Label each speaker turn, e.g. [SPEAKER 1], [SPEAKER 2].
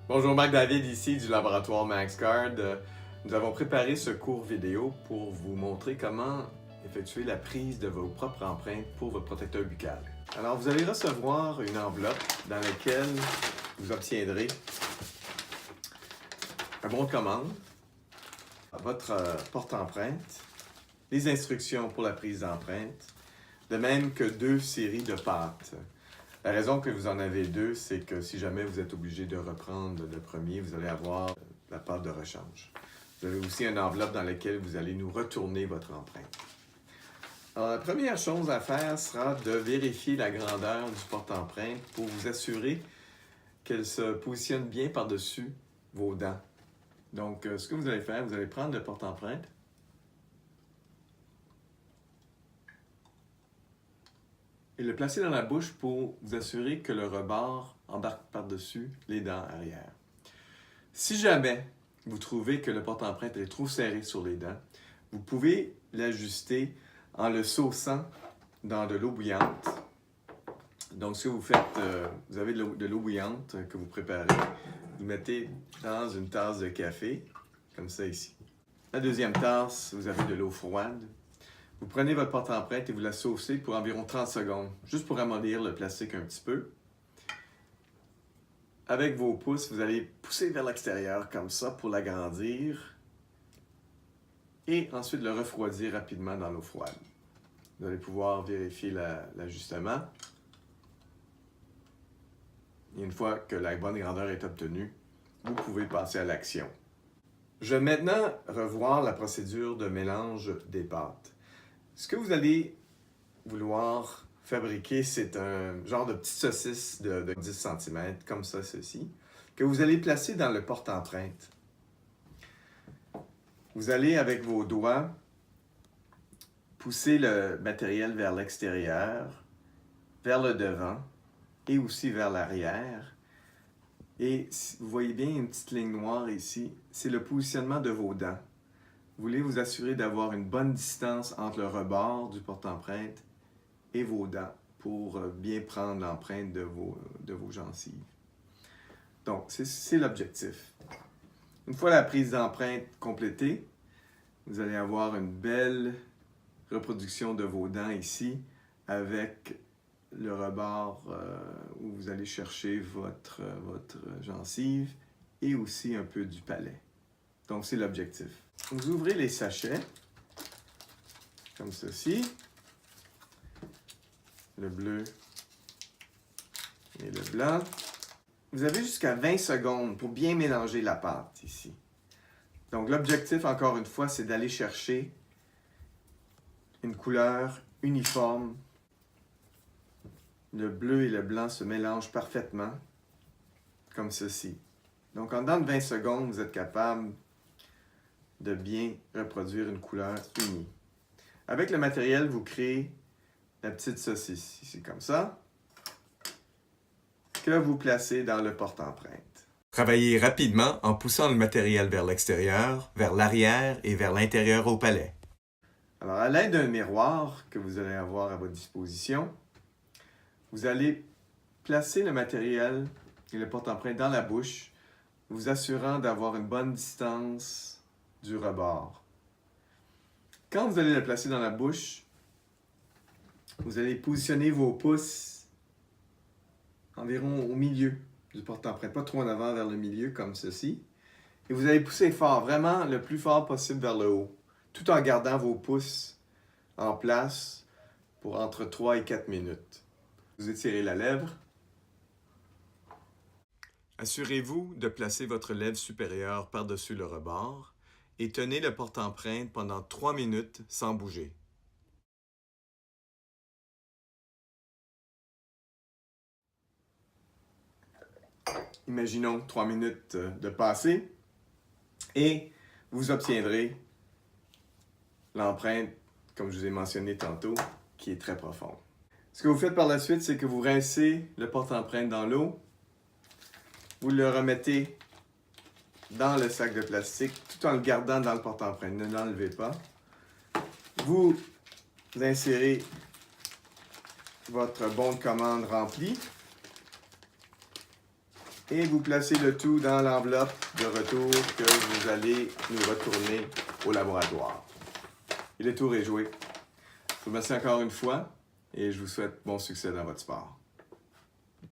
[SPEAKER 1] Bonjour, Marc David ici du laboratoire MaxCard. Nous avons préparé ce cours vidéo pour vous montrer comment effectuer la prise de vos propres empreintes pour votre protecteur buccal. Alors, vous allez recevoir une enveloppe dans laquelle vous obtiendrez un bon de commande, votre porte-empreinte, les instructions pour la prise d'empreinte, de même que 2 séries de pâtes. La raison que vous en avez 2, c'est que si jamais vous êtes obligé de reprendre le premier, vous allez avoir la pâte de rechange. Vous avez aussi une enveloppe dans laquelle vous allez nous retourner votre empreinte. Alors, la première chose à faire sera de vérifier la grandeur du porte-empreinte pour vous assurer qu'elle se positionne bien par-dessus vos dents. Donc, ce que vous allez faire, vous allez prendre le porte-empreinte et le placer dans la bouche pour vous assurer que le rebord embarque par-dessus les dents arrière. Si jamais vous trouvez que le porte-empreinte est trop serré sur les dents, vous pouvez l'ajuster en le sauçant dans de l'eau bouillante. Donc, ce que vous faites, vous avez de l'eau bouillante que vous préparez. Vous mettez dans une tasse de café, comme ça ici. La deuxième tasse, vous avez de l'eau froide. Vous prenez votre porte-empreinte et vous la saucez pour environ 30 secondes, juste pour amollir le plastique un petit peu. Avec vos pouces, vous allez pousser vers l'extérieur comme ça pour l'agrandir et ensuite le refroidir rapidement dans l'eau froide. Vous allez pouvoir vérifier l'ajustement. Et une fois que la bonne grandeur est obtenue, vous pouvez passer à l'action. Je vais maintenant revoir la procédure de mélange des pâtes. Ce que vous allez vouloir fabriquer, c'est un genre de petite saucisse de 10 cm, comme ça, ceci, que vous allez placer dans le porte-empreinte. Vous allez, avec vos doigts, pousser le matériel vers l'extérieur, vers le devant et aussi vers l'arrière. Et vous voyez bien une petite ligne noire ici, c'est le positionnement de vos dents. Vous voulez vous assurer d'avoir une bonne distance entre le rebord du porte-empreinte et vos dents pour bien prendre l'empreinte de vos gencives. Donc, c'est l'objectif. Une fois la prise d'empreinte complétée, vous allez avoir une belle reproduction de vos dents ici avec le rebord où vous allez chercher votre gencive et aussi un peu du palais. Donc, c'est l'objectif. Vous ouvrez les sachets, comme ceci. Le bleu et le blanc. Vous avez jusqu'à 20 secondes pour bien mélanger la pâte ici. Donc, l'objectif, encore une fois, c'est d'aller chercher une couleur uniforme. Le bleu et le blanc se mélangent parfaitement, comme ceci. Donc, en dedans de 20 secondes, vous êtes capable de bien reproduire une couleur unie. Avec le matériel, vous créez la petite saucisse, ici comme ça, que vous placez dans le porte-empreinte.
[SPEAKER 2] Travaillez rapidement en poussant le matériel vers l'extérieur, vers l'arrière et vers l'intérieur au palais.
[SPEAKER 1] Alors, à l'aide d'un miroir que vous allez avoir à votre disposition, vous allez placer le matériel et le porte-empreinte dans la bouche, vous assurant d'avoir une bonne distance du rebord. Quand vous allez le placer dans la bouche, vous allez positionner vos pouces environ au milieu du porte-empreinte, pas trop en avant vers le milieu comme ceci. Et vous allez pousser fort, vraiment le plus fort possible vers le haut, tout en gardant vos pouces en place pour entre 3 et 4 minutes. Vous étirez la lèvre.
[SPEAKER 2] Assurez-vous de placer votre lèvre supérieure par-dessus le rebord et tenez le porte-empreinte pendant 3 minutes sans bouger.
[SPEAKER 1] Imaginons 3 minutes de passer et vous obtiendrez l'empreinte, comme je vous ai mentionné tantôt, qui est très profonde. Ce que vous faites par la suite, c'est que vous rincez le porte-empreinte dans l'eau, vous le remettez dans le sac de plastique tout en le gardant dans le porte-empreinte. Ne l'enlevez pas. Vous insérez votre bon de commande rempli. Et vous placez le tout dans l'enveloppe de retour que vous allez nous retourner au laboratoire. Et le tour est joué. Je vous remercie encore une fois et je vous souhaite bon succès dans votre sport.